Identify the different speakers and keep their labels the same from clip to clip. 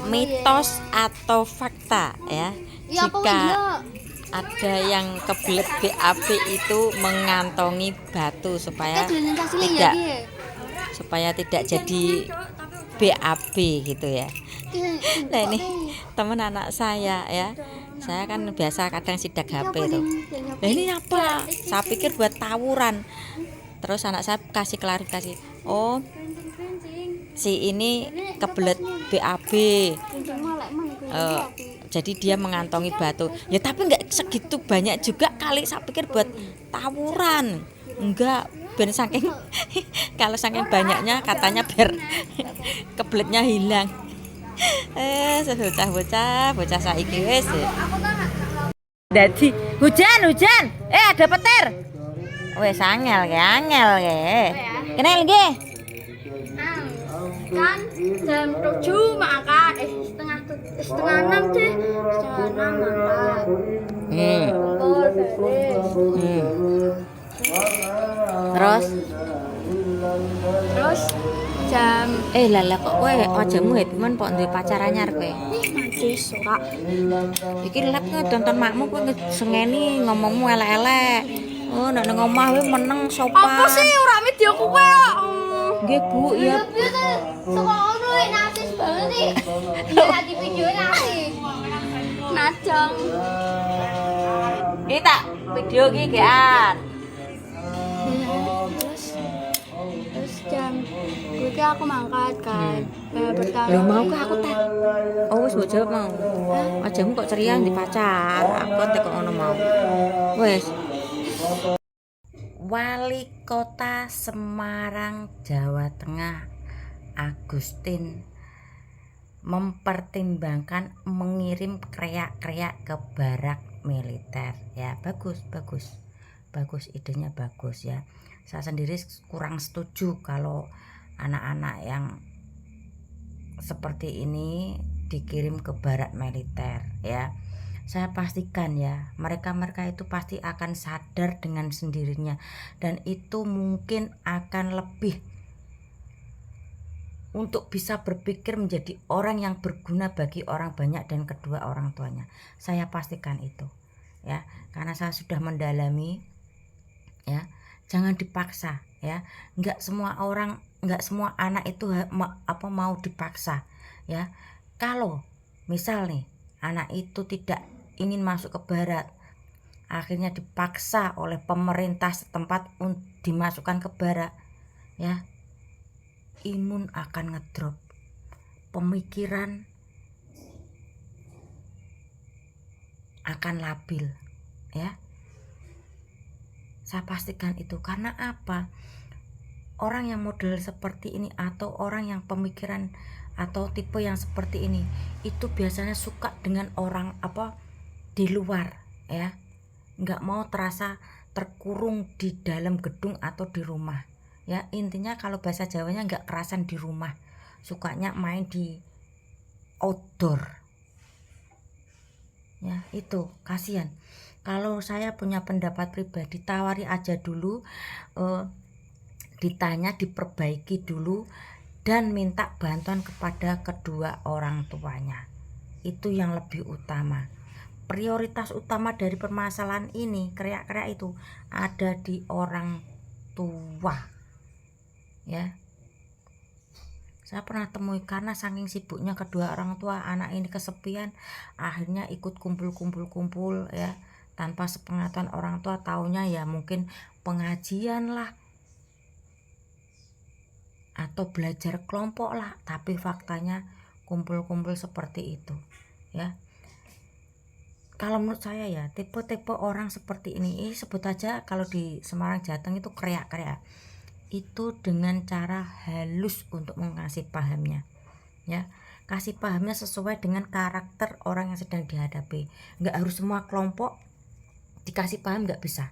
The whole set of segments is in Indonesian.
Speaker 1: Mitos atau fakta ya, jika ada yang kebelet BAB itu mengantongi batu supaya tidak jadi BAB gitu ya. Nah ini teman anak saya ya, saya kan biasa kadang sidak HP tuh. Nah ini apa? Saya pikir buat tawuran. Terus anak saya kasih klarifikasi, oh si ini kebelet BAB, jadi dia mengantongi batu. Ya tapi nggak segitu banyak juga kali, saya pikir buat tawuran. Enggak, biar saking kalau saking banyaknya katanya biar kebeletnya hilang. Bocah saiki wis. Dadi hujan. Ada petir. Wes angel ke. Kenal nggih?
Speaker 2: Kan jam 7 makan setengah 6 deh, setengah 6 makan. Terus jam
Speaker 1: Lala kok kowe ajamu happy man kok duwe pacar anyar kowe.
Speaker 2: najis ora.
Speaker 1: Iki lep tonton makmu kowe sengeni ngomongmu elek-elek. Oh nek nang omah kowe meneng sopan.
Speaker 2: Apa sih ora videoku kowe kok.
Speaker 1: Nggih Bu, ya.
Speaker 2: Sok ono najis banget sih. Iya di video najis. Najong.
Speaker 1: Iki tak video iki gean.
Speaker 2: Terus jam gue aku mangkat kan. Pertama.
Speaker 1: Lho mau ke aku tak. Oh wis mbok jawab mau. Ajamu kok ceria di pacar. Aku tek kok ngono mau. Wes. Wali Kota Semarang, Jawa Tengah, Agustin mempertimbangkan mengirim kreak-kreak ke barak militer. Ya, bagus idenya bagus ya. Saya sendiri kurang setuju kalau anak-anak yang seperti ini dikirim ke barak militer ya. Saya pastikan ya, mereka itu pasti akan sadar dengan sendirinya, dan itu mungkin akan lebih untuk bisa berpikir menjadi orang yang berguna bagi orang banyak dan kedua orang tuanya. Saya pastikan itu ya, karena saya sudah mendalami ya. Jangan dipaksa ya, nggak semua anak itu mau dipaksa ya. Kalau misal nih anak itu tidak ingin masuk ke barat, akhirnya dipaksa oleh pemerintah setempat untuk dimasukkan ke barat ya, imun akan ngedrop, pemikiran akan labil ya. Saya pastikan itu. Karena apa? Orang yang model seperti ini atau orang yang pemikiran atau tipe yang seperti ini itu biasanya suka dengan orang di luar ya, nggak mau terasa terkurung di dalam gedung atau di rumah ya. Intinya kalau bahasa Jawanya nggak kerasan di rumah, sukanya main di outdoor ya. Itu kasihan. Kalau saya punya pendapat pribadi, tawari aja dulu, ditanya, diperbaiki dulu, dan minta bantuan kepada kedua orang tuanya. Itu yang lebih utama. Prioritas utama dari permasalahan ini, kreak-kreak itu ada di orang tua ya. Saya pernah temui, karena saking sibuknya kedua orang tua, anak ini kesepian, akhirnya ikut kumpul ya, tanpa sepengetahuan orang tua. Taunya ya mungkin pengajian lah atau belajar kelompok lah, tapi faktanya kumpul-kumpul seperti itu ya. Kalau menurut saya ya, tipe-tipe orang seperti ini, sebut aja kalau di Semarang Jateng itu kreak-kreak, itu dengan cara halus untuk mengasih pahamnya ya. Kasih pahamnya sesuai dengan karakter orang yang sedang dihadapi. Nggak harus semua kelompok dikasih paham, nggak bisa.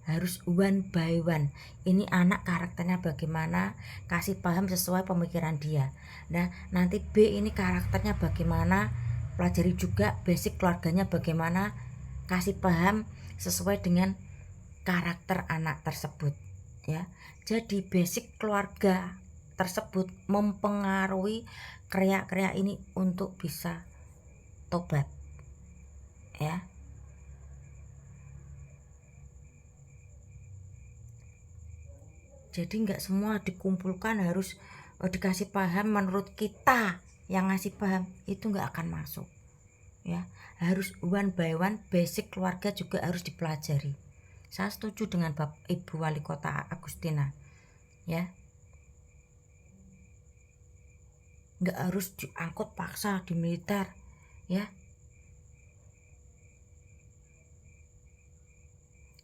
Speaker 1: harus one by one. Ini anak karakternya bagaimana, kasih paham sesuai pemikiran dia. Nah nanti B ini karakternya bagaimana, pelajari juga basic keluarganya bagaimana, kasih paham sesuai dengan karakter anak tersebut ya. Jadi basic keluarga tersebut mempengaruhi kriya-kriya ini untuk bisa tobat ya. Jadi nggak semua dikumpulkan harus dikasih paham menurut kita yang ngasih paham, itu nggak akan masuk ya. Harus one by one, basic keluarga juga harus dipelajari. Saya setuju dengan Ibu Wali Kota Agustina ya. Nggak harus diangkut paksa di militer ya.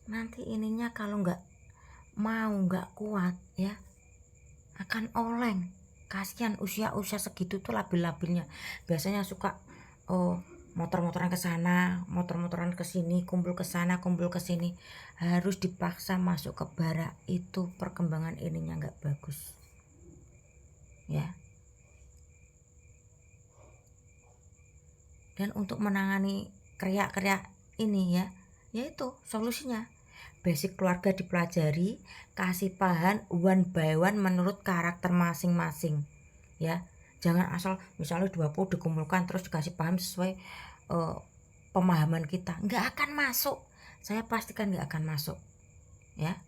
Speaker 1: Nanti ininya kalau nggak mau, nggak kuat ya, akan oleng. Kasihan usia segitu tuh labil-labilnya. Biasanya suka motor-motoran ke sana, motor-motoran ke sini, kumpul ke sana, kumpul ke sini. Harus dipaksa masuk ke bara, itu perkembangan ininya nggak bagus ya. Dan untuk menangani kriya-kriya ini ya, yaitu solusinya basic keluarga dipelajari, kasih paham one by one menurut karakter masing-masing ya. Jangan asal misalnya 20 dikumpulkan terus dikasih paham sesuai pemahaman kita, nggak akan masuk. Saya pastikan nggak akan masuk ya.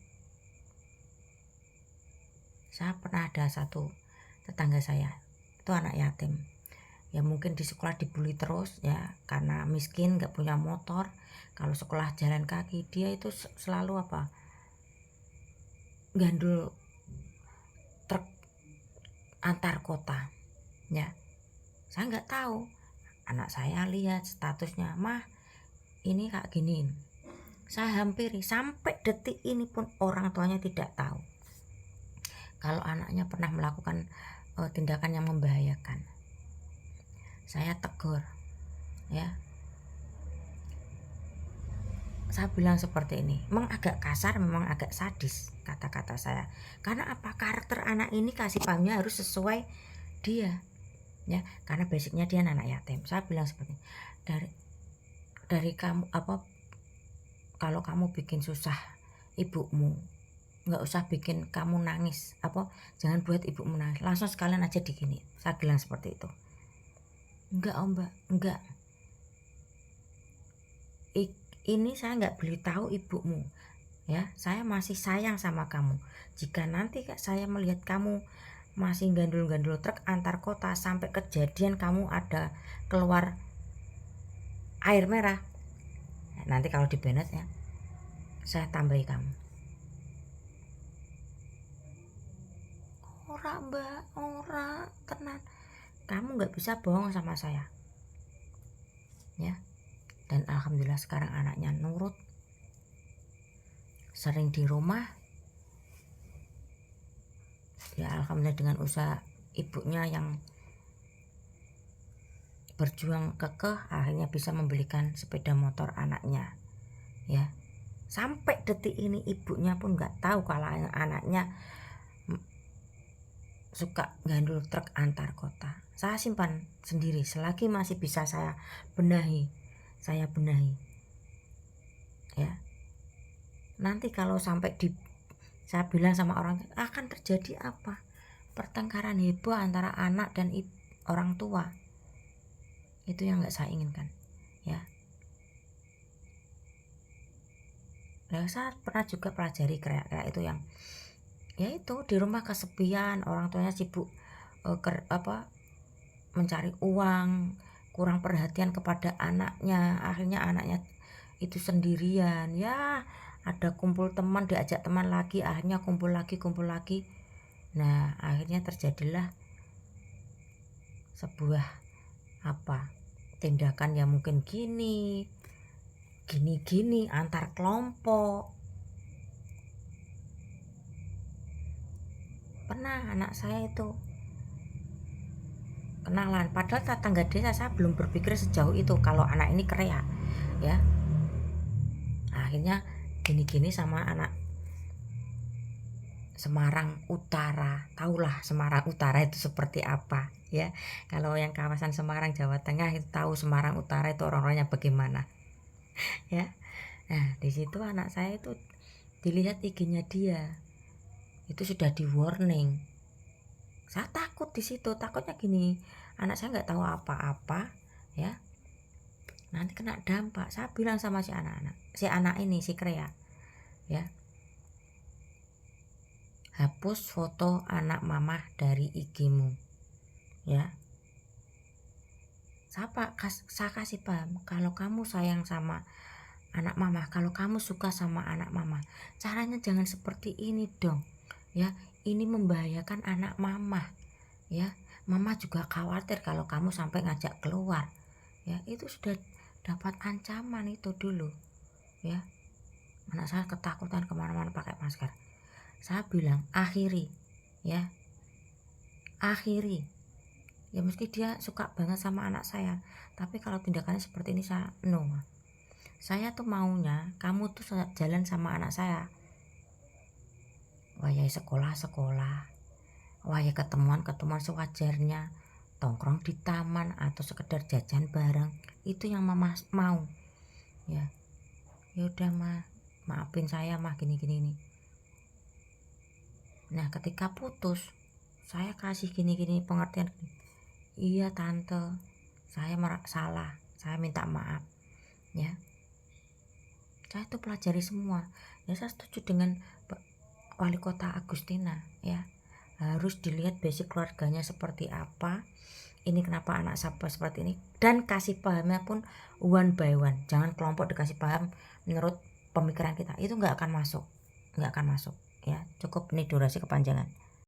Speaker 1: Saya pernah ada satu tetangga saya itu anak yatim ya, mungkin di sekolah dibully terus ya karena miskin, nggak punya motor. Kalau sekolah jalan kaki, dia itu selalu gandul truk antar kota ya. Saya nggak tahu, anak saya lihat statusnya, mah ini kayak gini. Saya hampiri, sampai detik ini pun orang tuanya tidak tahu kalau anaknya pernah melakukan tindakan yang membahayakan. Saya tegur ya, saya bilang seperti ini, memang agak kasar, memang agak sadis kata-kata saya. Karena apa? Karakter anak ini kasih pahamnya harus sesuai dia ya, karena basicnya dia anak yatim. Saya bilang seperti ini, dari kamu kalau kamu bikin susah ibumu, nggak usah bikin kamu nangis, jangan buat ibumu nangis, langsung sekalian aja digini. Saya bilang seperti itu. Enggak om mbak, enggak, ini saya nggak beritahu ibumu ya, saya masih sayang sama kamu. Jika nanti saya melihat kamu masih gandul-gandul truk antar kota sampai kejadian kamu ada keluar air merah, nanti kalau dibenet ya saya tambahi kamu. Ora mbak, ora, tenang, kamu nggak bisa bohong sama saya ya. Dan alhamdulillah sekarang anaknya nurut, sering di rumah ya. Alhamdulillah dengan usaha ibunya yang berjuang kekeh, akhirnya bisa membelikan sepeda motor anaknya ya. Sampai detik ini ibunya pun nggak tahu kalau anaknya suka gandul truk antar kota. Saya simpan sendiri, selagi masih bisa saya benahi ya. Nanti kalau sampai saya bilang sama orang, akan terjadi apa? Pertengkaran heboh antara anak dan orang tua. Itu yang nggak saya inginkan ya. Nah, saya pernah juga pelajari kayak itu yang yaitu di rumah kesepian, orang tuanya sibuk mencari uang, kurang perhatian kepada anaknya, akhirnya anaknya itu sendirian ya. Ada kumpul teman, diajak teman lagi, akhirnya kumpul lagi. Nah akhirnya terjadilah sebuah tindakan yang mungkin gini antar kelompok. Pernah anak saya itu kenalan, padahal tetangga desa. Saya belum berpikir sejauh itu kalau anak ini krea ya. Akhirnya gini-gini sama anak Semarang Utara. Tahulah Semarang Utara itu seperti apa ya. Kalau yang kawasan Semarang Jawa Tengah itu tahu Semarang Utara itu orang-orangnya bagaimana ya. Nah di situ anak saya itu dilihat IG-nya dia itu sudah di warning. Saya takut di situ, takutnya gini, anak saya nggak tahu apa-apa ya, nanti kena dampak. Saya bilang sama si anak ini, si Krea ya, hapus foto anak mama dari IG-mu ya. Saya kasih paham, kalau kamu sayang sama anak mama, kalau kamu suka sama anak mama, caranya jangan seperti ini dong ya. Ini membahayakan anak mama ya. Mama juga khawatir kalau kamu sampai ngajak keluar ya. Itu sudah dapat ancaman itu dulu ya. Anak saya ketakutan kemana-mana pakai masker. Saya bilang akhiri ya, akhiri ya. Meski dia suka banget sama anak saya, tapi kalau tindakannya seperti ini saya no. Saya tuh maunya kamu tuh jalan sama anak saya, wayai sekolah, wayai ketemuan sewajarnya, tongkrong di taman atau sekedar jajan bareng. Itu yang mama mau ya. Ya udah mah, maafin saya mah gini-gini nih. Nah ketika putus saya kasih gini-gini pengertian, iya tante saya salah, saya minta maaf ya. Saya tuh pelajari semua ya. Saya setuju dengan Wali Kota Agustina ya, harus dilihat basic keluarganya seperti apa, ini kenapa anak sampai seperti ini, dan kasih pahamnya pun one by one. Jangan kelompok dikasih paham menurut pemikiran kita, itu nggak akan masuk ya. Cukup, ini durasi kepanjangan.